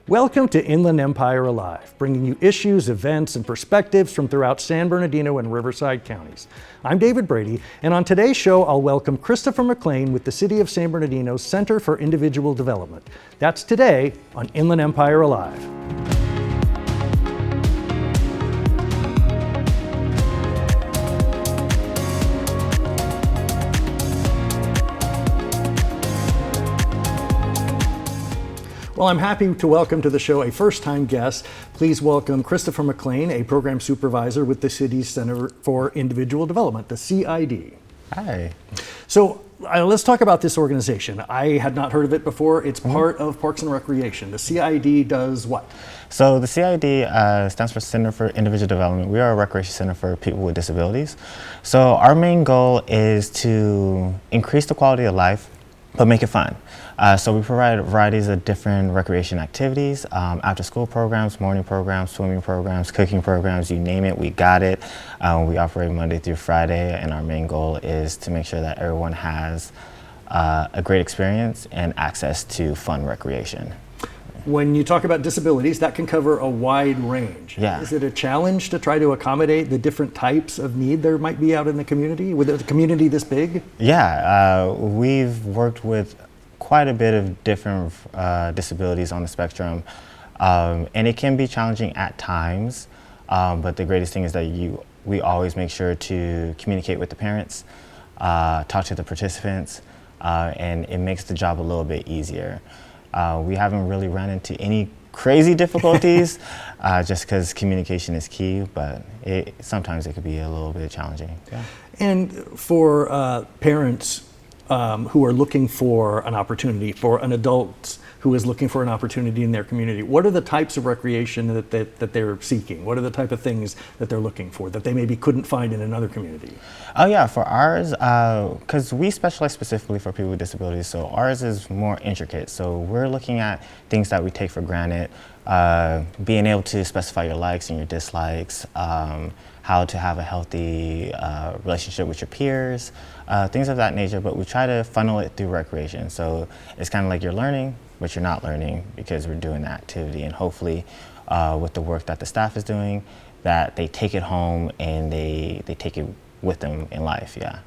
Welcome to Inland Empire Alive, bringing you issues, events, and perspectives from throughout San Bernardino and Riverside counties. I'm David Brady, and on today's show, I'll welcome Christopher McLean with the City of San Bernardino's Center for Individual Development. That's today on Inland Empire Alive. Well, I'm happy to welcome to the show a first-time guest. Please welcome Christopher McLean, a program supervisor with the city's Center for Individual Development, the CID. Hi. So let's talk about this organization. I had not heard of it before. It's part of Parks and Recreation. The CID does what? So the CID stands for Center for Individual Development. We are a recreation center for people with disabilities. So our main goal is to increase the quality of life, but make it fun. So we provide varieties of different recreation activities, after school programs, morning programs, swimming programs, cooking programs, you name it, we got it. We operate Monday through Friday, and our main goal is to make sure that everyone has a great experience and access to fun recreation. When you talk about disabilities, that can cover a wide range. Yeah. Is it a challenge to try to accommodate the different types of need there might be out in the community, with a community this big? Yeah, we've worked with quite a bit of different disabilities on the spectrum, and it can be challenging at times, but the greatest thing is that we always make sure to communicate with the parents, talk to the participants, and it makes the job a little bit easier. We haven't really run into any crazy difficulties, just because communication is key, but sometimes it could be a little bit challenging. Yeah. And for parents who are looking for an opportunity, for an adult who is looking for an opportunity in their community, what are the types of recreation that they're seeking? What are the type of things that they're looking for that they maybe couldn't find in another community? Oh yeah, for ours, because we specialize specifically for people with disabilities, so ours is more intricate. So we're looking at things that we take for granted, being able to specify your likes and your dislikes, how to have a healthy relationship with your peers, things of that nature, but we try to funnel it through recreation. So it's kind of like you're learning, but you're not learning because we're doing the activity, and hopefully with the work that the staff is doing, that they take it home and they take it with them in life, yeah.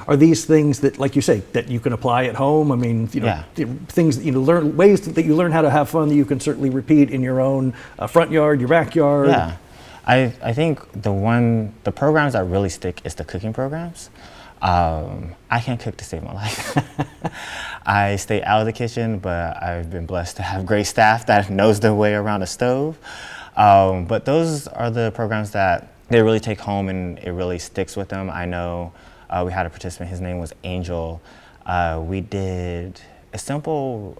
Are these things that, like you say, that you can apply at home? I mean, things that you learn, ways that you learn how to have fun that you can certainly repeat in your own front yard, your backyard? Yeah. I think the programs that really stick is the cooking programs. I can't cook to save my life. I stay out of the kitchen, but I've been blessed to have great staff that knows their way around a stove. But those are the programs that they really take home and it really sticks with them. I know we had a participant, his name was Angel. We did a simple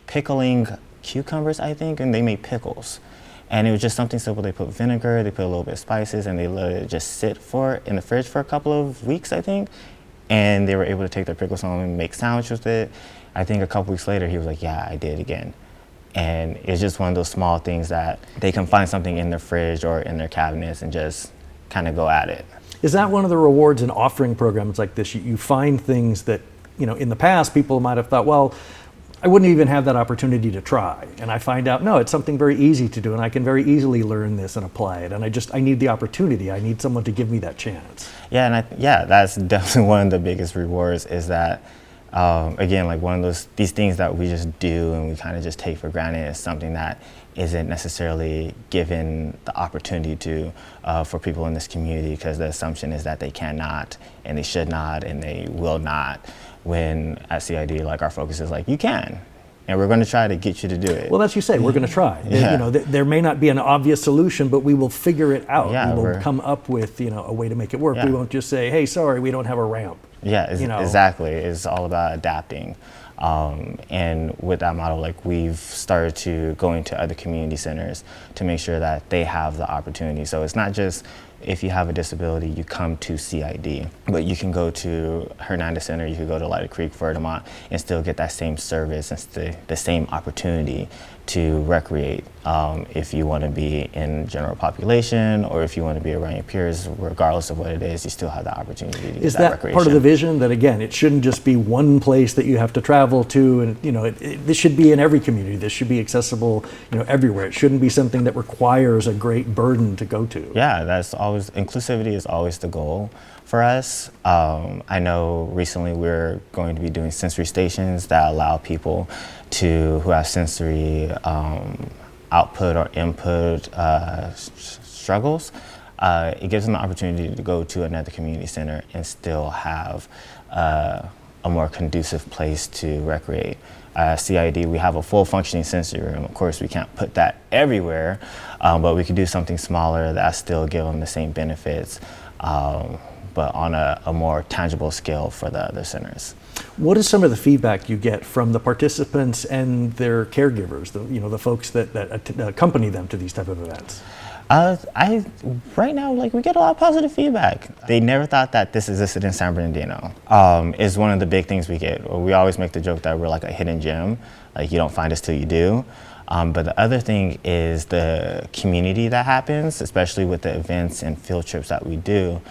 pickling cucumbers, I think, and they made pickles. And it was just something simple. They put vinegar, they put a little bit of spices, and they let it just sit in the fridge for a couple of weeks, I think. And they were able to take their pickles home and make sandwiches with it. I think a couple weeks later, he was like, yeah, I did it again. And it's just one of those small things that they can find something in their fridge or in their cabinets and just kind of go at it. Is that one of the rewards in offering programs like this? You find things that, in the past, people might have thought, well, I wouldn't even have that opportunity to try. And I find out, no, it's something very easy to do, and I can very easily learn this and apply it. And I need the opportunity. I need someone to give me that chance. Yeah, and that's definitely one of the biggest rewards is that, again, like one of these things that we just do and we kind of just take for granted is something that isn't necessarily given the opportunity to for people in this community, because the assumption is that they cannot and they should not and they will not. When at CID, like our focus is like, you can, and we're going to try to get you to do it. Well, that's you say, we're going to try. Yeah. There may not be an obvious solution, but we will figure it out. Yeah, we will come up with, a way to make it work. Yeah. We won't just say, hey, sorry, we don't have a ramp. Yeah, exactly. It's all about adapting. And with that model, like we've started to go into other community centers to make sure that they have the opportunity. So it's not just if you have a disability, you come to CID. But you can go to Hernandez Center, you could go to Lido Creek, Verdemont, and still get that same service and the same opportunity to recreate if you want to be in general population or if you want to be around your peers, regardless of what it is, you still have that opportunity to get Is that that recreation. part of the vision that, again, it shouldn't just be one place that you have to travel to, and this should be in every community. This should be accessible, everywhere. It shouldn't be something that requires a great burden to go to. Yeah, that's always, inclusivity is always the goal for us. I know recently we're going to be doing sensory stations that allow people who have sensory output or input struggles. It gives them the opportunity to go to another community center and still have a more conducive place to recreate. CID, we have a full functioning sensory room. Of course, we can't put that everywhere, but we could do something smaller that still give them the same benefits, but on a more tangible scale for the other centers. What is some of the feedback you get from the participants and their caregivers, the folks that accompany them to these type of events? Right now, we get a lot of positive feedback. They never thought that this existed in San Bernardino. Is one of the big things we get. We always make the joke that we're like a hidden gem. You don't find us till you do. But the other thing is the community that happens, especially with the events and field trips that we do.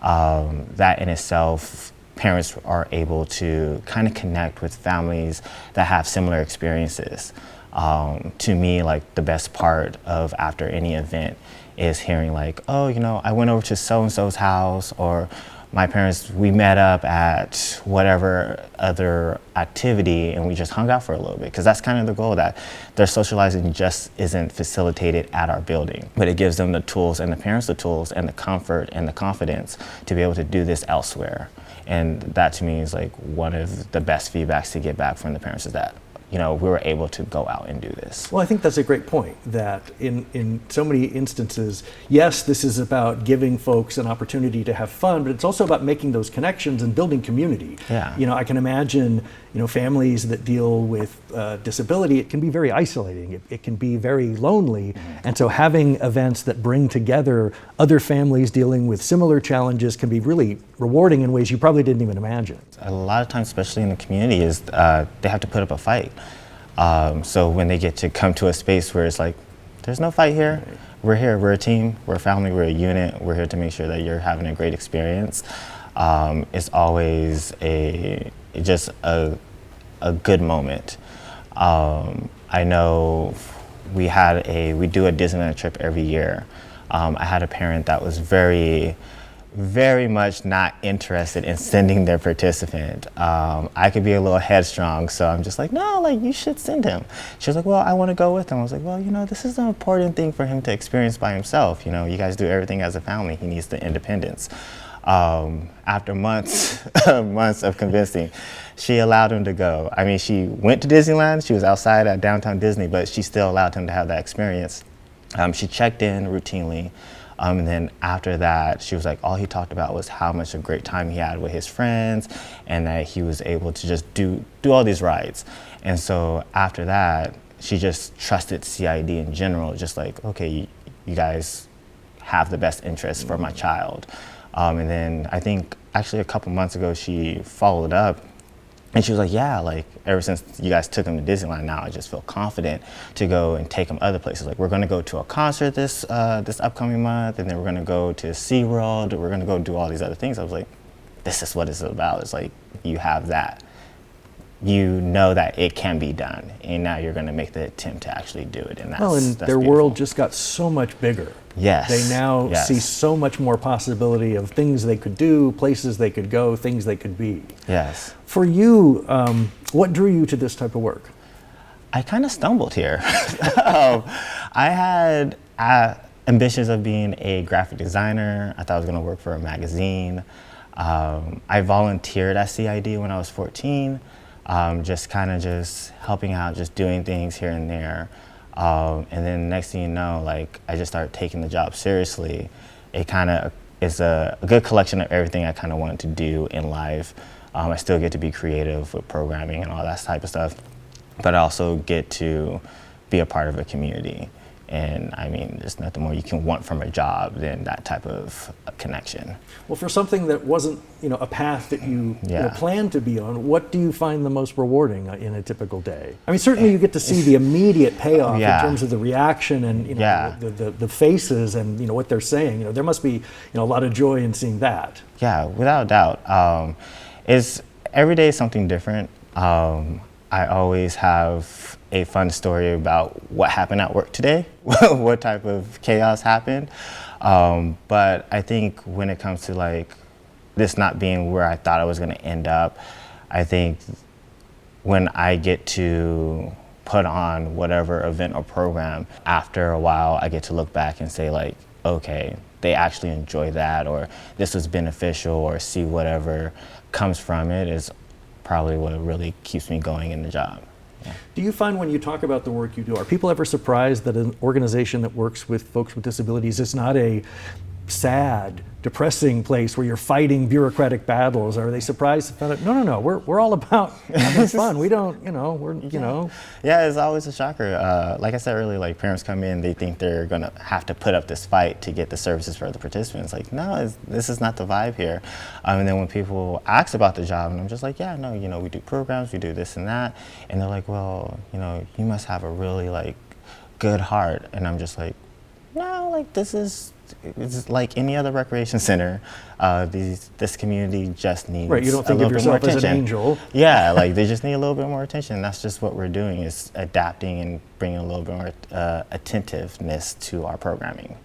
That in itself, parents are able to kind of connect with families that have similar experiences. To me, the best part of after any event is hearing oh, I went over to so-and-so's house, or my parents, we met up at whatever other activity and we just hung out for a little bit. Because that's kind of the goal, that their socializing just isn't facilitated at our building. But it gives them the tools and the parents the tools and the comfort and the confidence to be able to do this elsewhere. And that to me is one of the best feedbacks to get back from the parents, is that we were able to go out and do this. Well, I think that's a great point, that in so many instances, yes, this is about giving folks an opportunity to have fun, but it's also about making those connections and building community. Yeah. I can imagine, families that deal with disability, it can be very isolating. It can be very lonely. Mm-hmm. And so having events that bring together other families dealing with similar challenges can be really rewarding in ways you probably didn't even imagine. A lot of times, especially in the community, is they have to put up a fight. So when they get to come to a space where it's there's no fight here, right. We're here, we're a team, we're a family, we're a unit, we're here to make sure that you're having a great experience. It's always just a good moment. I know we do a Disneyland trip every year. I had a parent that was very much not interested in sending their participant. I could be a little headstrong, so I'm just no, you should send him. She was well, I want to go with him. I was well, this is an important thing for him to experience by himself. You guys do everything as a family. He needs the independence. After months of convincing, she allowed him to go. I mean, she went to Disneyland. She was outside at downtown Disney, but she still allowed him to have that experience. She checked in routinely. And then after that, she was all he talked about was how much a great time he had with his friends, and that he was able to just do all these rides. And so after that, she just trusted CID in general, just okay, you guys have the best interest for my child. And then I think actually a couple months ago, she followed up. And she was yeah, ever since you guys took him to Disneyland, now I just feel confident to go and take him other places. We're going to go to a concert this upcoming month, and then we're going to go to SeaWorld, we're going to go do all these other things. I was this is what it's about. It's you have that. You know that it can be done, and now you're going to make the attempt to actually do it. And that's their beautiful. world just got so much bigger. Yes. They now see so much more possibility of things they could do, places they could go, things they could be. Yes. For you, what drew you to this type of work? I kind of stumbled here. I had ambitions of being a graphic designer. I thought I was going to work for a magazine. I volunteered at CID when I was 14. Just helping out, just doing things here and there. And then next thing you know, I just started taking the job seriously. It kind of is a good collection of everything I kind of wanted to do in life. I still get to be creative with programming and all that type of stuff, but I also get to be a part of a community. And I mean, there's nothing more you can want from a job than that type of connection. Well, for something that wasn't, a path that you, Yeah. planned to be on, what do you find the most rewarding in a typical day? I mean, certainly you get to see the immediate payoff in Yeah. terms of the reaction and, Yeah. the faces and, what they're saying. There must be, a lot of joy in seeing that. Yeah, without a doubt. It's every day is something different. I always have a fun story about what happened at work today, what type of chaos happened. But I think when it comes to like this not being where I thought I was going to end up, I think when I get to put on whatever event or program, after a while I get to look back and say like, okay, they actually enjoy that, or this was beneficial, or see whatever comes from it is probably what really keeps me going in the job. Yeah. Do you find when you talk about the work you do, are people ever surprised that an organization that works with folks with disabilities is not a sad, depressing place where you're fighting bureaucratic battles? Are they surprised about it? No, we're all about having fun. We don't, Yeah, it's always a shocker. Like I said earlier, like parents come in, they think they're gonna have to put up this fight to get the services for the participants. Like, no, this is not the vibe here. And then when people ask about the job, and I'm just like, yeah, no, we do programs, we do this and that, and they're like, well, you must have a really like good heart, and I'm just like, no, like it's like any other recreation center. This community just needs right. You don't a think little of bit more yourself as an attention. angel. Yeah, like they just need a little bit more attention. That's just what we're doing, is adapting and bringing a little bit more attentiveness to our programming.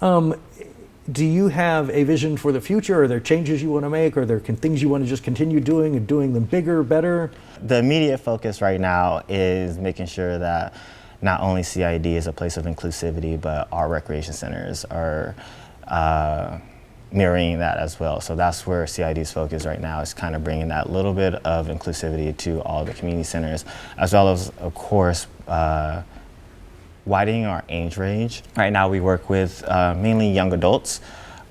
Do you have a vision for the future? Are there changes you want to make? Are there things you want to just continue doing and doing them bigger, better? The immediate focus right now is making sure that not only CID is a place of inclusivity, but our recreation centers are mirroring that as well. So that's where CID's focus right now, is kind of bringing that little bit of inclusivity to all the community centers, as well as, of course, widening our age range. Right now we work with mainly young adults.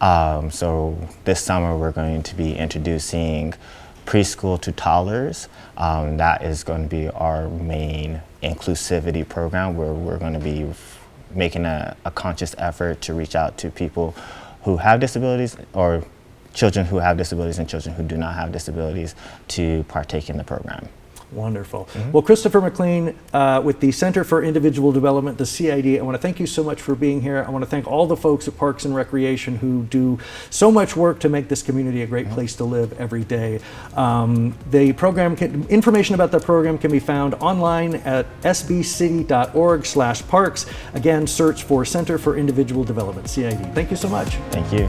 So this summer we're going to be introducing preschool to toddlers. That is going to be our main inclusivity program, where we're going to be making a conscious effort to reach out to people who have disabilities, or children who have disabilities and children who do not have disabilities, to partake in the program. Wonderful. Well, Christopher McLean with the Center for Individual Development, the CID, I want to thank you so much for being here. I want to thank all the folks at Parks and Recreation who do so much work to make this community a great place to live every day. The program, information about the program can be found online at sbcity.org/parks. Again, search for Center for Individual Development, CID. Thank you so much. Thank you.